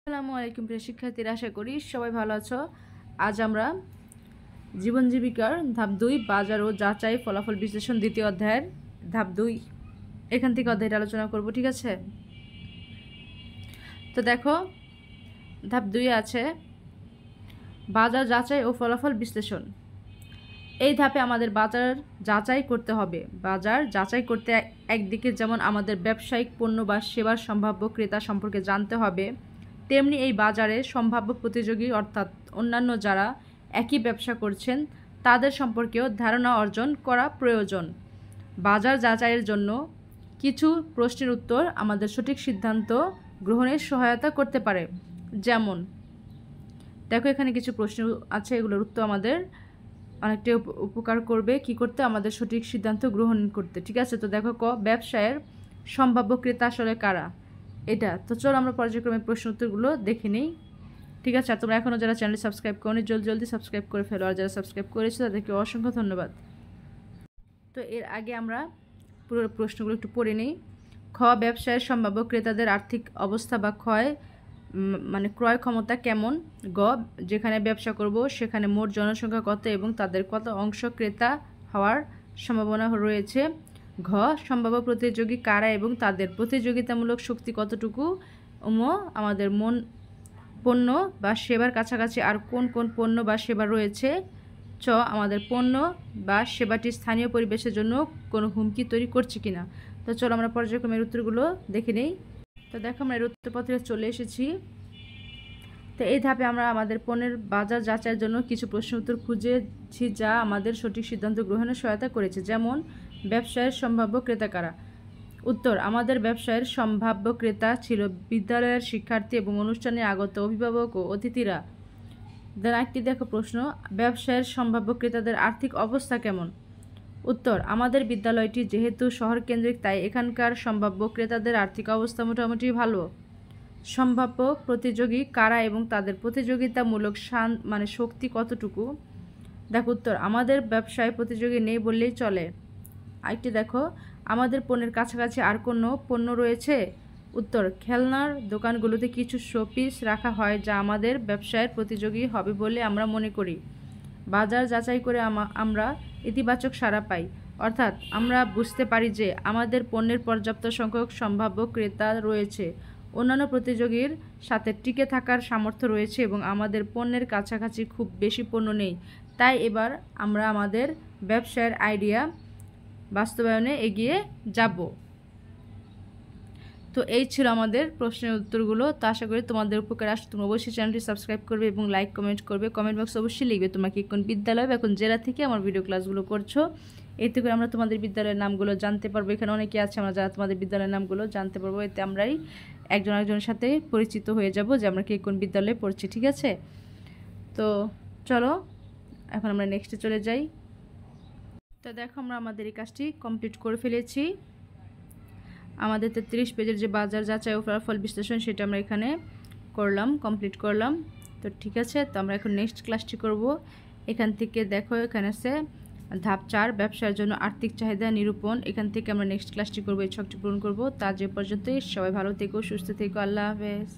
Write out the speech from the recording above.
আসসালামু আলাইকুম প্রিয় শিক্ষার্থীরা, আশা করি সবাই ভালো আছো। আজ আমরা জীবন জীবিকার ধাপ 2 বাজার ও যাচাই ফলাফল বিশ্লেষণ দ্বিতীয় অধ্যায়ের ধাপ 2 এখান থেকে অধ্যায়টা আলোচনা করব। ঠিক আছে, তো দেখো ধাপ 2 আছে বাজার যাচাই ও ফলাফল বিশ্লেষণ। এই ধাপে আমাদের বাজার যাচাই করতে হবে। বাজার যাচাই করতে একদিকে যেমন আমাদের ব্যবসায়িক পণ্য বা সেবার সম্ভাব্য ক্রেতা সম্পর্কে জানতে হবে, তেমনি এই বাজারে সম্ভাব্য প্রতিযোগী অর্থাৎ অন্যান্য যারা একই ব্যবসা করছেন তাদের সম্পর্কেও ধারণা অর্জন করা প্রয়োজন। বাজার যাচাইয়ের জন্য কিছু প্রশ্নের উত্তর আমাদের সঠিক সিদ্ধান্ত গ্রহণে সহায়তা করতে পারে। যেমন দেখো এখানে কিছু প্রশ্ন আছে, এগুলোর উত্তর আমাদের অনেকটা উপকার করবে কি করতে, আমাদের সঠিক সিদ্ধান্ত গ্রহণ করতে। ঠিক আছে, তো দেখো ব্যবসায়ের সম্ভাব্য ক্রেতা আসলে কারা, এটা তো চলো আমরা পর্যায়ক্রমে প্রশ্ন উত্তরগুলো দেখে নিই। ঠিক আছে, আর তোমরা এখনও যারা চ্যানেল সাবস্ক্রাইব করোনি জলদি সাবস্ক্রাইব করে ফেলো, আর যারা সাবস্ক্রাইব করেছো তাদেরকে অসংখ্য ধন্যবাদ। তো এর আগে আমরা পুরো প্রশ্নগুলো একটু পড়ে নিই। খ, ব্যবসায়ের সম্ভাব্য ক্রেতাদের আর্থিক অবস্থা বা ক্রয় ক্ষমতা কেমন। গ, যেখানে ব্যবসা করব সেখানে মোট জনসংখ্যা কত এবং তাদের কত অংশ ক্রেতা হওয়ার সম্ভাবনা রয়েছে। ঘ, সম্ভাব্য প্রতিযোগী কারা এবং তাদের প্রতিযোগিতামূলক শক্তি কতটুকু। আমাদের পণ্য বা সেবার কাছাকাছি আর কোন কোন পণ্য বা সেবা রয়েছে। চ, আমাদের পণ্য বা সেবাটি স্থানীয় পরিবেশের জন্য কোনো হুমকি তৈরি করছে কিনা। তো চলো আমরা পর্যায়ক্রমের উত্তরগুলো দেখে নিই। তো দেখো আমরা এর উত্তরপত্রে চলে এসেছি। তো এই ধাপে আমরা আমাদের পণ্যের বাজার যাচাইয়ের জন্য কিছু প্রশ্ন উত্তর খুঁজেছি যা আমাদের সঠিক সিদ্ধান্ত গ্রহণে সহায়তা করেছে। যেমন ব্যবসায়ের সম্ভাব্য ক্রেতা কারা। উত্তর, আমাদের ব্যবসায়ের সম্ভাব্য ক্রেতা ছিল বিদ্যালয়ের শিক্ষার্থী এবং অনুষ্ঠানে আগত অভিভাবক ও অতিথিরা। একটি দেখো প্রশ্ন, ব্যবসায়ের সম্ভাব্য ক্রেতাদের আর্থিক অবস্থা কেমন। উত্তর, আমাদের বিদ্যালয়টি যেহেতু শহর কেন্দ্রিক তাই এখানকার সম্ভাব্য ক্রেতাদের আর্থিক অবস্থা মোটামুটি ভালো। সম্ভাব্য প্রতিযোগী কারা এবং তাদের প্রতিযোগিতামূলক শক্তি কতটুকু। দেখো উত্তর, আমাদের ব্যবসায় প্রতিযোগী নেই বললেই চলে। আরেকটি দেখো, আমাদের পণ্যের কাছাকাছি আর কোনো পণ্য রয়েছে। উত্তর, খেলনার দোকানগুলোতে কিছু শোপিস রাখা হয় যা আমাদের ব্যবসায়ের প্রতিযোগী হবে বলে আমরা মনে করি। বাজার যাচাই করে আমরা ইতিবাচক সাড়া পাই, অর্থাৎ আমরা বুঝতে পারি যে আমাদের পণ্যের পর্যাপ্ত সংখ্যক সম্ভাব্য ক্রেতা রয়েছে, অন্যান্য প্রতিযোগীর সাথে টিকে থাকার সামর্থ্য রয়েছে এবং আমাদের পণ্যের কাছাকাছি খুব বেশি পণ্য নেই। তাই এবার আমরা আমাদের ব্যবসায়ের আইডিয়া বাস্তবায়নে এগিয়ে যাব। তো এই ছিল আমাদের প্রশ্নের উত্তরগুলো। তো আশা করি তোমাদের উপকার আসলে তোমরা অবশ্যই চ্যানেলটি সাবস্ক্রাইব করবে এবং লাইক কমেন্ট করবে। কমেন্ট বক্সে অবশ্যই লিখবে তোমরা কি কোন বিদ্যালয় বা কোন জেলা থেকে আমার ভিডিও ক্লাসগুলো করছো। এতে করে আমরা তোমাদের বিদ্যালয়ের নামগুলো জানতে পারবো। এখানে অনেকে আছে আমরা যারা তোমাদের বিদ্যালয়ের নামগুলো জানতে পারবো। এতে আমরাই একজন আরেকজনের সাথে পরিচিত হয়ে যাব যে আমরা কে কোন বিদ্যালয়ে পড়ছি। ঠিক আছে, তো চলো এখন আমরা নেক্সটে চলে যাই। তো দেখো আমরা আমাদের এই কাজটি কমপ্লিট করে ফেলেছি। আমাদের 33 পেজের যে বাজার যাচাই ও ফলাফল বিশ্লেষণ সেটা আমরা এখানে কমপ্লিট করলাম। তো ঠিক আছে, তো আমরা এখন নেক্সট ক্লাসটি করব। এখান থেকে দেখো এখানে আছে ধাপ 4 ব্যবসার জন্য আর্থিক চাহিদা নিরূপণ। এখান থেকে আমরা নেক্সট ক্লাসটি করব, এই ছকটি পূরণ করব। তা যে পর্যন্তই সবাই ভালো থেকো, সুস্থ থেকো, আল্লাহ হাফেজ।